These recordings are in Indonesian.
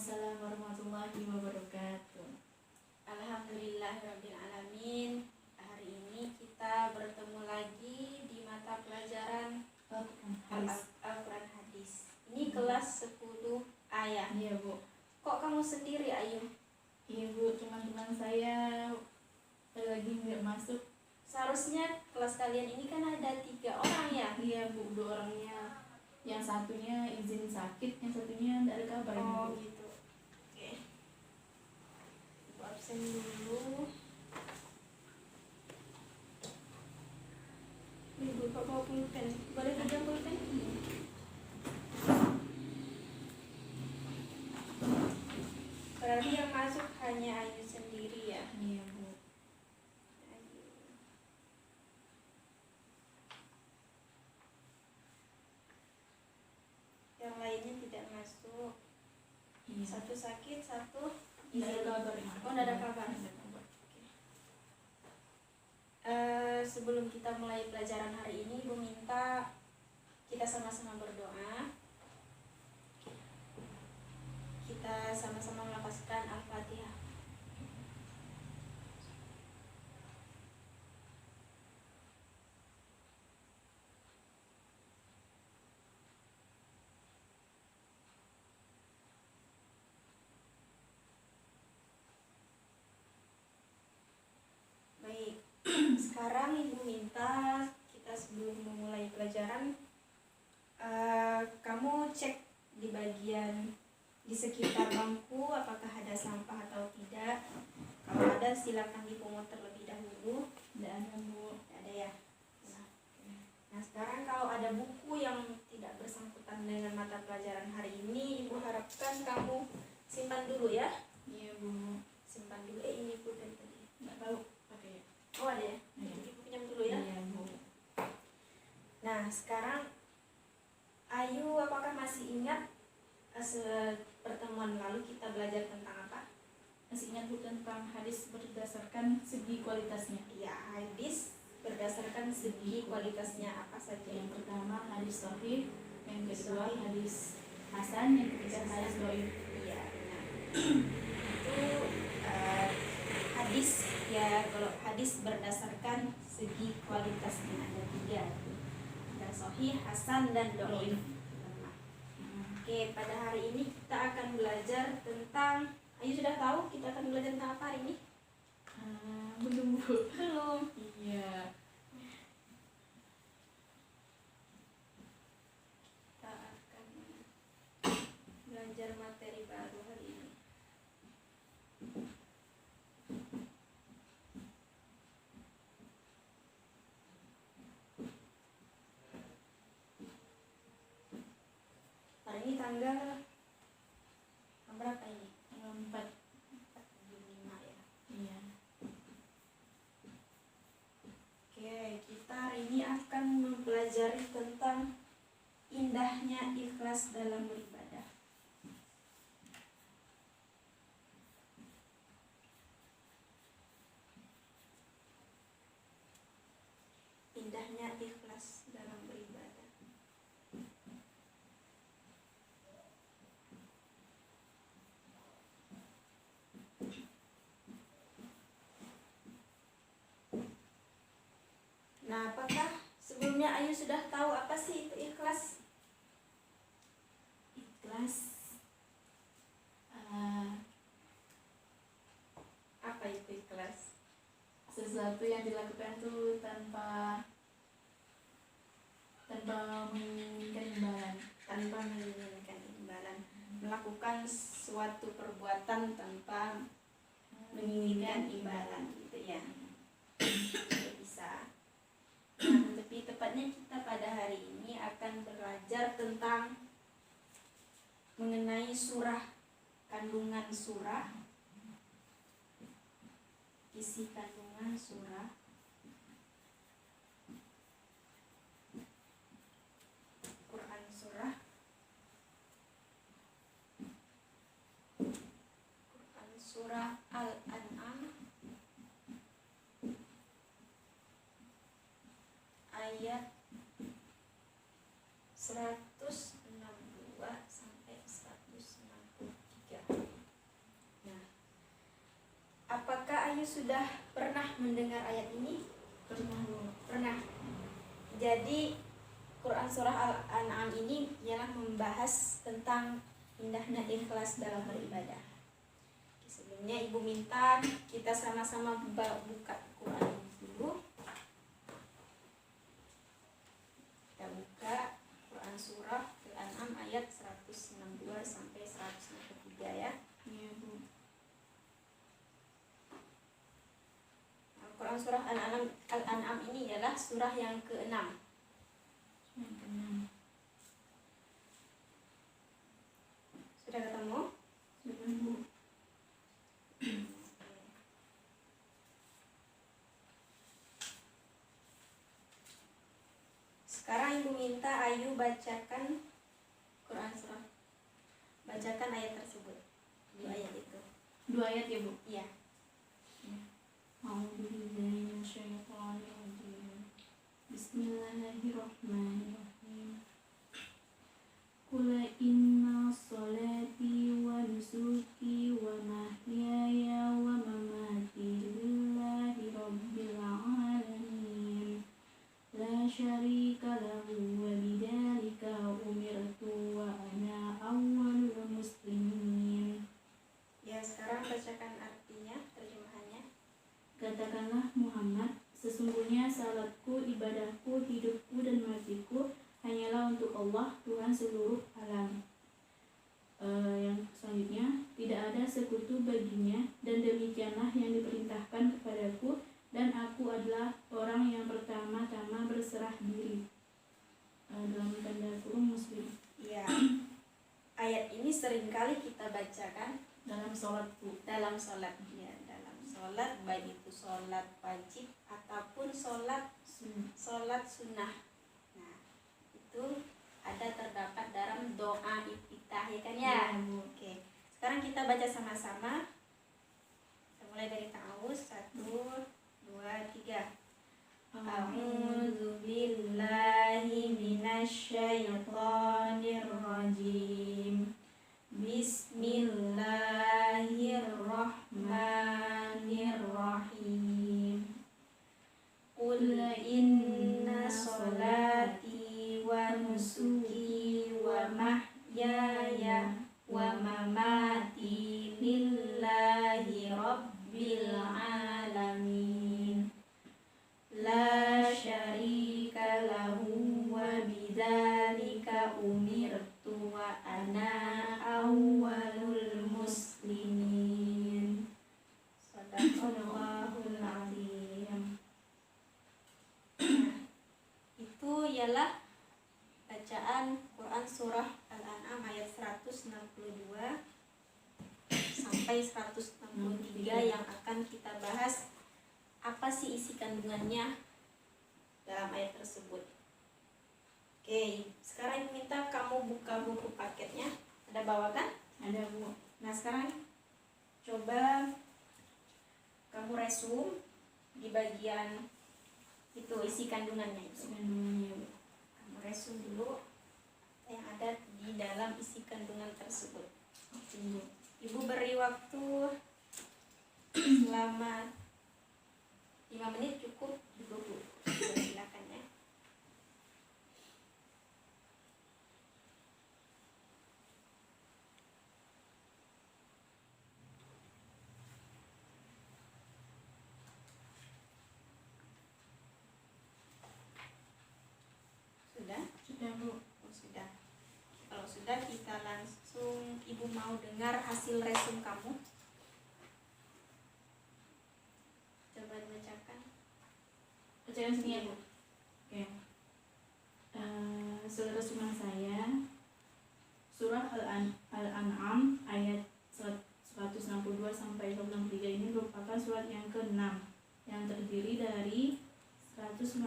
Waalaikumsalam warahmatullahi wabarakatuh. Alhamdulillahirabbil alamin. Hari ini kita bertemu lagi di mata pelajaran Al-Quran Hadis. Ini kelas 10 ayah. Iya, Bu. Kok kamu sendiri, Ayu? Iya, Bu, teman-teman saya lagi nggak masuk. Seharusnya kelas kalian ini kan ada 3 orang ya? Iya, Bu, 2 orangnya. Yang satunya izin sakit, yang satunya nggak ada kabar. Oh, Bu. gitu. Oke. Ibu absen dulu. Ibu bawa pulpen. Boleh pinjam pulpen? Berarti yang masuk hanya Ayu sendiri ya? Iya, Bu. Ayu. Yang lainnya tidak masuk. Iya. Satu sakit, satu Nggak ada izin. kabar. Oh, nggak ada kabar. Nggak ada kabar. Sebelum kita mulai pelajaran hari ini, Ibu minta kita sama-sama berdoa. Kita sama-sama melafazkan Al-Fatihah. Baik, sekarang Ibu minta kita sebelum memulai pelajaran, kamu cek di bagian di sekitar bangku apakah ada sampah atau tidak. Kalau ada silakan dipungut terlebih dahulu. Nggak ada, Bu. Tidak ada ya. Nah, sekarang kalau ada buku yang tidak bersangkutan dengan mata pelajaran hari ini, Ibu harapkan kamu simpan dulu ya. Iya, Bu. Simpan dulu. Ini pulpen tadi. Nggak tahu pakai. Oh, ada ya. Iya. Ibu pinjam dulu ya. Iya, Bu. Nah, sekarang Ayu, apakah masih ingat pertemuan lalu kita belajar tentang apa? Masih ingat, Bu, tentang hadis berdasarkan segi kualitasnya? Ya, hadis berdasarkan segi kualitasnya apa saja? Yang pertama hadis sahih, yang kedua hadis hasan, yang ketiga hadis dhaif. Iya, benar. Itu hadis ya, kalau hadis berdasarkan segi kualitasnya ada 3. Ada sahih, hasan, dan dhaif. Oke, pada hari ini kita akan belajar tentang, Ayu sudah tahu kita akan belajar tentang apa hari ini? Belum, Bu. Belum. Iya. Kita akan belajar materi baru hari ini. Hari ini tanggal berapa ini? Tanggal 4. 4/5 ya. Iya. Oke, kita hari ini akan mempelajari tentang indahnya ikhlas dalam beribadah. Indahnya ikhlas dalam beribadah. Nah, apakah sebelumnya Ayu sudah tahu apa sih itu ikhlas? Ikhlas. Apa itu ikhlas? Sesuatu yang dilakukan tuh tanpa menginginkan imbalan. Tanpa menginginkan imbalan. Melakukan suatu perbuatan tanpa menginginkan imbalan, gitu ya. Itu bisa. Nah, lebih tepatnya kita pada hari ini akan belajar tentang mengenai surah, kandungan surah, isi kandungan surah, Quran surah, Quran surah Al-An'am ayat 162 sampai 163. Apakah Ayu sudah pernah mendengar ayat ini? Pernah Bu. Pernah. Jadi Quran Surah Al-An'am ini ialah membahas tentang indahnya ikhlas dalam beribadah. Sebelumnya Ibu minta kita sama-sama buka Quran dulu. Kita buka Quran Surah Al-An'am ayat 162 sampai 163 ya. Iya Bu. Quran Surah Al-An'am ini ialah surah yang ke-6. Yang keenam. Sudah ketemu? Sudah Bu. Sekarang Ibu minta Ayu bacakan Quran Surah. Bacakan ayat tersebut. 2 ayat itu. 2 ayat ya Bu. Iya. A'udzubillahi minasyaitonirrajim. Bismillahirrahmanirrahim. Qul inna sholati wa nusuki wa mahyaya wa mamati lillahi rabbil alamin. La syarika lahu wa bidzalika umirtu wa ana awwalul muslimin. Ya, sekarang bacakan artinya, terjemahannya. Katakanlah Muhammad, sesungguhnya salatku, ibadahku, hidupku dan matiku hanyalah untuk Allah, Tuhan seluruh alam. Yang selanjutnya, tidak ada sekutu baginya, dan demikianlah yang diperintahkan kepadaku, dan aku adalah orang yang pertama-tama berserah diri. Dalam tanda kurung Muslim. Iya. Ayat ini seringkali kita bacakan Dalam sholatku. dalam sholat. Ya, dalam sholat, baik itu sholat wajib ataupun sholat sunnah. Nah, itu ada terdapat dalam doa iftitah ya kan ya? Iya, Bu. Oke. Sekarang kita baca sama-sama. Kita mulai dari ta'awuz. 1, 2, 3. A'udzu billahi minasyaitonir rajim. Bismillahirrahmanirrahim. Qul inna sholati wa nusuki wa mahyaya wa mamati lillahi rabbil alamin. La syarika lahu wa bidzalika umirtu wa ana awwalul muslimin. Shadaqallahul azim. Itu ialah bacaan Quran Surah Al-An'am ayat 162 sampai 163 yang akan kita bahas apa sih isi kandungannya dalam ayat tersebut. Oke, sekarang minta kamu buka buku paketnya. Ada bawa kan? Ada Bu. Nah, sekarang coba kamu resum di bagian itu isi kandungannya itu. Kandungannya Bu. Kamu resum dulu yang ada di dalam isi kandungan tersebut. Oke Bu. Ibu beri waktu selama 5 menit cukup juga Bu. Silakan ya. Sudah? Sudah Bu. Oh, sudah. Kalau sudah kita langsung, Ibu mau dengar hasil resum kamu. Coba dibacakan. Bacakan sini ya Bu. Oke. Surah resumen saya Surah Al-An'am ayat 162 sampai 163 ini merupakan surat yang ke-6 yang terdiri dari 165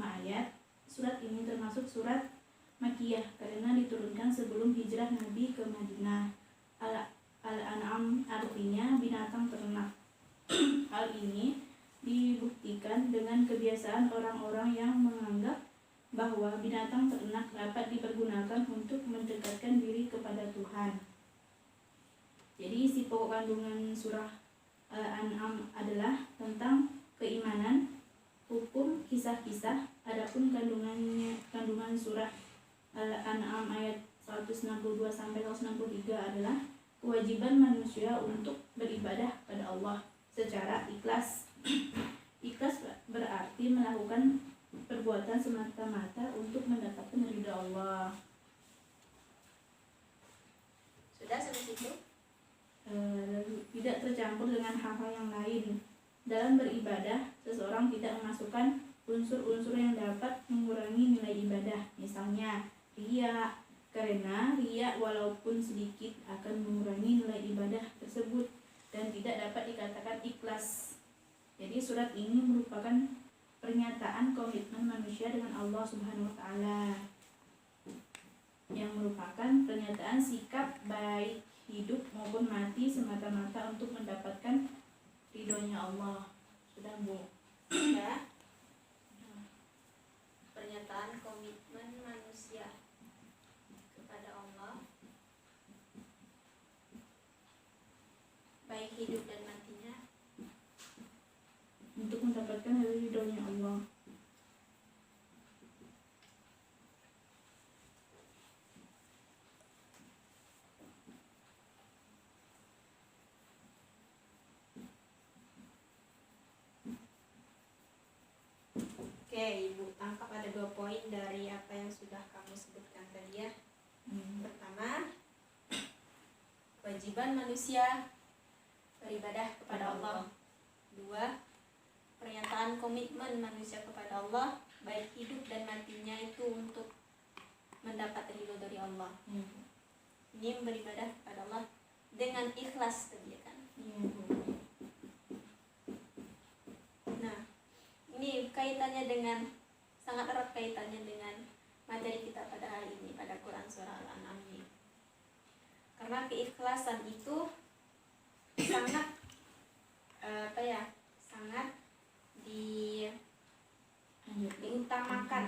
ayat. Surat ini termasuk surat Makkiyah karena diturunkan sebelum hijrah Nabi ke Madinah. Al-An'am artinya binatang ternak. Hal ini dibuktikan dengan kebiasaan orang-orang yang menganggap bahwa binatang ternak dapat dipergunakan untuk mendekatkan diri kepada Tuhan. Jadi isi pokok kandungan surah Al-An'am adalah tentang keimanan, hukum, kisah-kisah. Adapun kandungan surah Al-An'am ayat 162 sampai 163 adalah kewajiban manusia untuk beribadah pada Allah secara ikhlas. Ikhlas berarti melakukan perbuatan semata-mata untuk mendapatkan ridha Allah. Sudah sampai situ? Tidak tercampur dengan hal-hal yang lain. Dalam beribadah, seseorang tidak memasukkan unsur-unsur yang dapat mengurangi nilai ibadah. Misalnya, riya, karena riya walaupun sedikit akan mengurangi nilai ibadah tersebut dan tidak dapat dikatakan ikhlas. Jadi surat ini merupakan pernyataan komitmen manusia dengan Allah Subhanahu wa taala, yang merupakan pernyataan sikap baik hidup maupun mati semata-mata untuk mendapatkan ridhonya Allah. Sudah, Bu? Ya. Pernyataan komitmen manusia kepada Allah, baik hidup dan matinya, untuk mendapatkan ridhonya Allah. Oke, Ibu tangkap ada 2 poin dari apa yang sudah kamu sebutkan tadi ya. Pertama, kewajiban manusia beribadah kepada Allah. 2, pernyataan komitmen manusia kepada Allah, baik hidup dan matinya itu untuk mendapat ridho dari Allah. Ini beribadah kepada Allah dengan ikhlas tadi kan. Nah, ini kaitannya dengan, sangat erat kaitannya dengan materi kita pada hari ini, pada Quran surah Al-An'am ini. Karena keikhlasan itu sangat sangat diutamakan.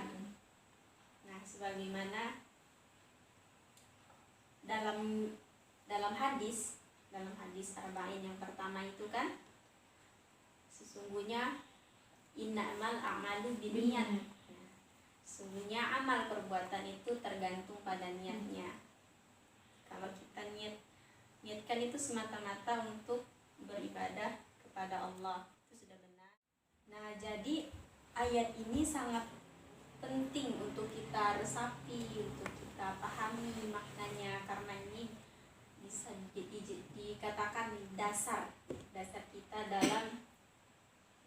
Nah, sebagaimana dalam hadis arba'in yang pertama itu kan, sesungguhnya innamal a'malu binniyat. Nah, sesungguhnya amal perbuatan itu tergantung pada niatnya. Kalau kita niatkan itu semata-mata untuk beribadah kepada Allah, itu sudah benar. Nah, jadi ayat ini sangat penting untuk kita resapi, untuk kita pahami maknanya, karena ini bisa dikatakan dasar kita dalam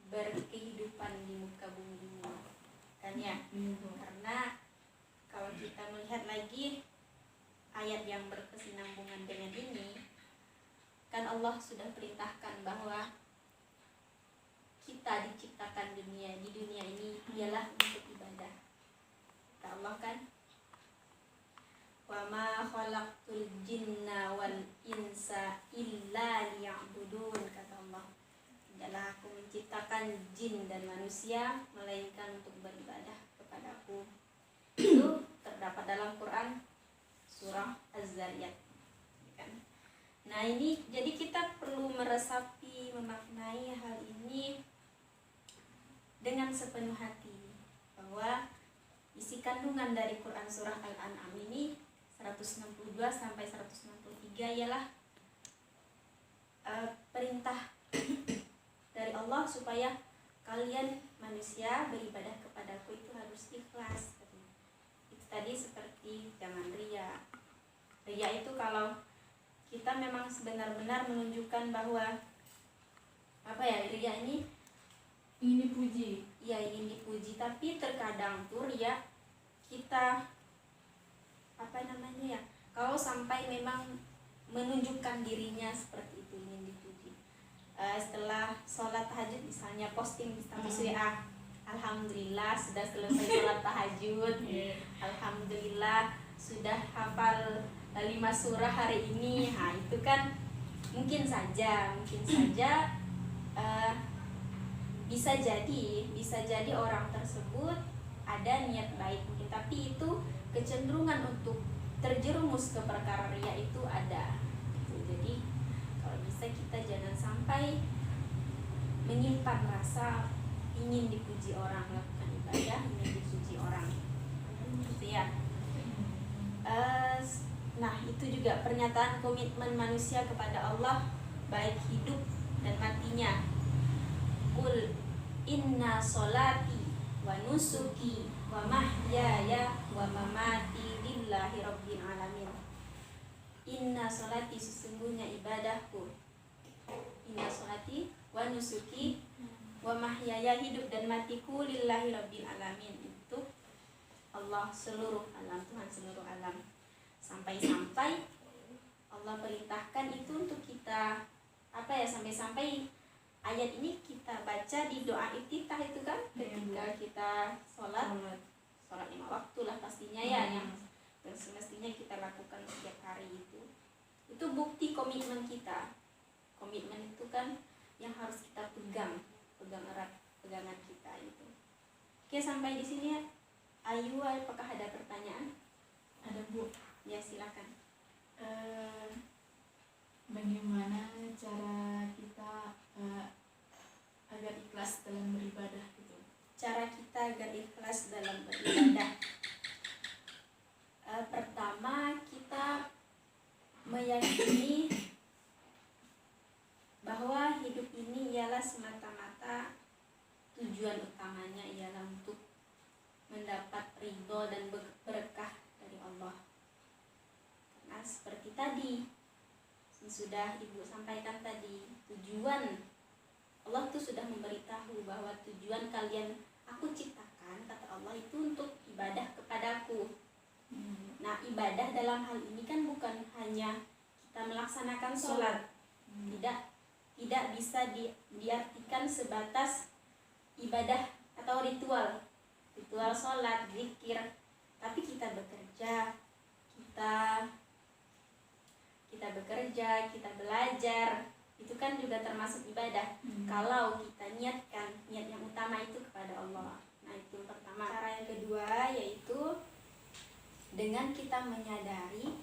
berkehidupan di muka bumi ini kan ya. Karena kalau kita melihat lagi ayat yang berkesinambungan dengan ini, kan Allah sudah perintahkan bahwa kita diciptakan di dunia ini ialah untuk ibadah. Kata Allah kan, wa ma khalaqtul jinna wal insa illa liya'budun, kata Allah. Tidaklah aku menciptakan jin dan manusia melainkan untuk beribadah kepadaku. Itu terdapat dalam Quran surah Az-Zariyat, kan? Nah, ini jadi kita perlu meresapi, memaknai hal ini dengan sepenuh hati, bahwa isi kandungan dari Quran surah Al-An'am ini 162 sampai 163 ialah perintah dari Allah supaya kalian manusia beribadah kepadaku itu harus ikhlas. Itu tadi seperti jangan riya. Riya itu kalau kita memang benar-benar menunjukkan bahwa riya ini ingin dipuji. Ya, ingin dipuji, tapi terkadang tuh riya kita kalau sampai memang menunjukkan dirinya seperti itu, ingin dipuji. Setelah sholat tahajud misalnya posting di status WA, alhamdulillah sudah selesai sholat tahajud, alhamdulillah sudah hafal 5 surah hari ini. Nah, itu kan mungkin saja bisa jadi orang tersebut ada niat baik mungkin, tapi itu kecenderungan untuk terjerumus ke perkara riya itu ada. Jadi kalau bisa kita jangan sampai menyimpan rasa ingin dipuji orang, melakukan ibadah ingin dipuji orang, gitu ya. Nah, itu juga pernyataan komitmen manusia kepada Allah baik hidup dan matinya. Qul inna sholati wa nusuki wa mahyaya wa mamati lillahi rabbil alamin. Inna sholati, sesungguhnya ibadahku, inna sholati wa nusuki wa mahyaya, hidup dan matiku, lillahi rabbil alamin, itu Allah seluruh alam, Tuhan seluruh alam. Sampai-sampai Allah perintahkan itu untuk kita sampai-sampai ayat ini kita baca di doa iftitah itu kan, ketika kita sholat 5 waktu lah pastinya ya, yang semestinya kita lakukan setiap hari itu bukti komitmen kita. Komitmen itu kan yang harus kita pegang erat pegangan kita itu. Oke, sampai di sini ya. Ayu, apakah ada pertanyaan? Ada, Bu. Ya, silakan. Bagaimana cara kita agar ikhlas dalam beribadah gitu? Cara kita agar ikhlas dalam beribadah. Pertama, kita meyakini bahwa hidup ini ialah semata-mata tujuan utamanya ialah untuk mendapat ridho dan berkah dari Allah. Nah, seperti tadi yang sudah Ibu sampaikan tadi, tujuan Allah itu sudah memberitahu bahwa tujuan kalian aku ciptakan, kata Allah, itu untuk ibadah kepadaku. Nah, ibadah dalam hal ini kan bukan hanya kita melaksanakan sholat, tidak bisa diartikan sebatas ibadah atau ritual sholat, zikir, tapi kita bekerja, kita belajar, itu kan juga termasuk ibadah. Kalau kita niat yang utama itu kepada Allah. Nah, itu pertama. Cara yang kedua yaitu dengan kita menyadari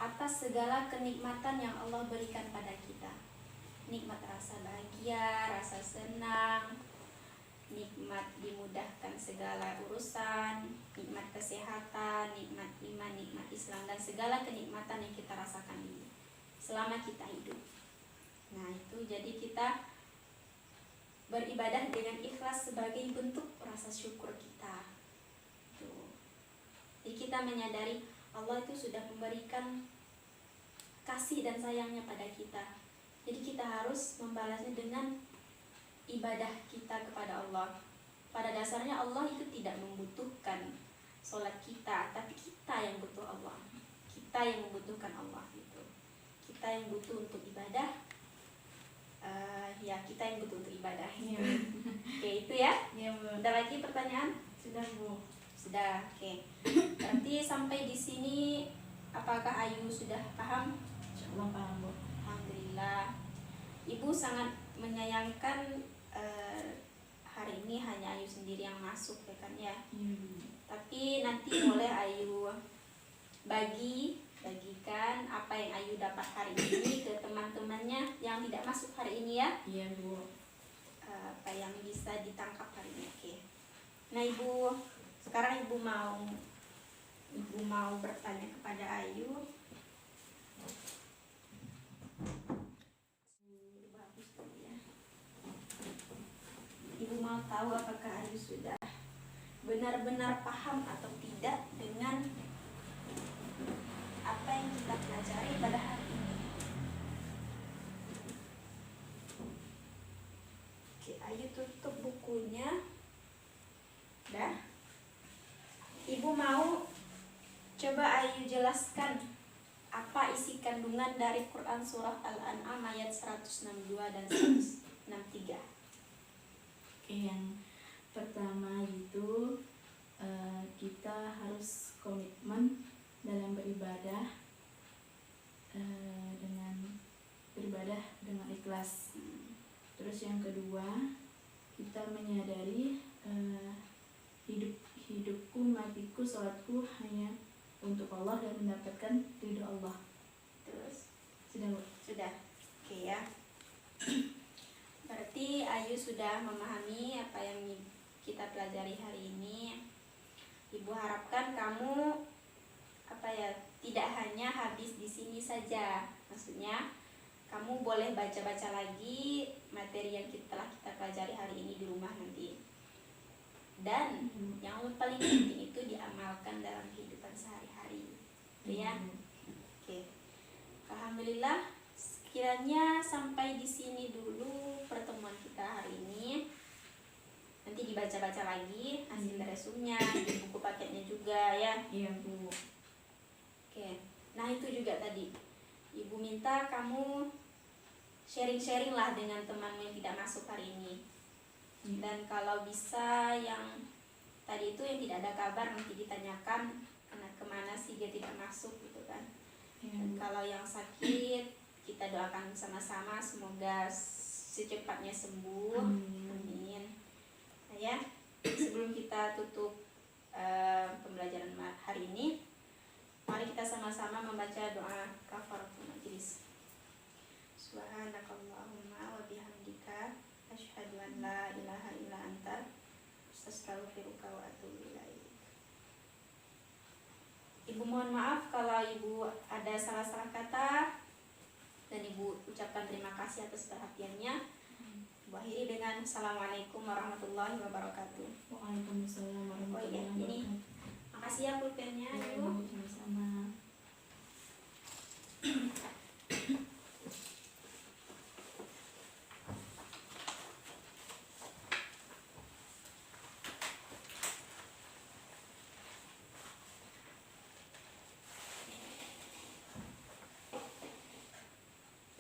atas segala kenikmatan yang Allah berikan pada kita. Nikmat rasa bahagia, rasa senang, nikmat dimudahkan segala urusan, nikmat kesehatan, nikmat iman, nikmat Islam, dan segala kenikmatan yang kita rasakan ini selama kita hidup. Nah, itu jadi kita beribadah dengan ikhlas sebagai bentuk rasa syukur kita. Jadi kita menyadari Allah itu sudah memberikan kasih dan sayangnya pada kita. Jadi kita harus membalasnya dengan ibadah kita kepada Allah. Pada dasarnya Allah itu tidak membutuhkan sholat kita, tapi kita yang butuh Allah. Kita yang membutuhkan Allah gitu. Kita yang butuh untuk ibadah. Kita yang butuh untuk ibadah. Oke, itu ya. Ada lagi pertanyaan? Sudah, Bu. Sudah. Oke. Berarti sampai di sini apakah Ayu sudah paham? Insyaallah paham, Bu. Alhamdulillah. Ibu sangat menyayangkan hari ini hanya Ayu sendiri yang masuk ya kan ya. Tapi nanti boleh Ayu bagikan apa yang Ayu dapat hari ini ke teman-temannya yang tidak masuk hari ini ya. Iya, Bu. Apa yang bisa ditangkap hari ini. Oke. Nah, sekarang Ibu mau bertanya kepada Ayu. Ibu mau tahu apakah Ayu sudah benar-benar paham atau tidak dengan apa yang kita pelajari pada hari ini. Oke, Ayu tutup bukunya. Dah. Ibu mau coba Ayu jelaskan apa isi kandungan dari Quran surah Al-An'am ayat 162 dan 163. Yang pertama itu kita harus komitmen dalam beribadah dengan ikhlas. Terus yang kedua, kita menyadari hidupku, matiku, sholatku hanya untuk Allah dan mendapatkan ridho Allah. Terus sudah, Bu? sudah. Oke ya. Berarti Ayu sudah memahami apa yang kita pelajari hari ini. Ibu harapkan kamu tidak hanya habis di sini saja. Maksudnya kamu boleh baca-baca lagi materi yang telah kita pelajari hari ini di rumah nanti. Dan yang paling penting itu diamalkan dalam kehidupan sehari-hari. Gitu ya. Oke. Alhamdulillah, kiranya sampai di sini dulu pertemuan kita hari ini. Nanti dibaca-baca lagi hasil resumnya, di buku paketnya juga ya. Iya Bu. Oke. Nah itu juga tadi Ibu minta kamu sharing-sharing lah dengan temanmu yang tidak masuk hari ini. Dan kalau bisa yang tadi itu yang tidak ada kabar nanti ditanyakan kemana sih dia tidak masuk gitu kan. Dan kalau yang sakit kita doakan sama-sama semoga secepatnya sembuh. Amin. Nah ya, sebelum kita tutup pembelajaran hari ini, mari kita sama-sama membaca doa kafaratul majelis. Subhanakallahumma wa bihamdika asyhadu an la ilaha illa anta astaghfiruka wa atubu ilaik. Ibu mohon maaf kalau Ibu ada salah-salah kata, dan Ibu ucapkan terima kasih atas perhatiannya. Ibu akhiri dengan Assalamualaikum warahmatullahi wabarakatuh. Waalaikumsalam warahmatullahi wabarakatuh. Makasih ya pulpennya, Ibu. Sama-sama.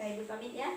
Ibu pamit ya.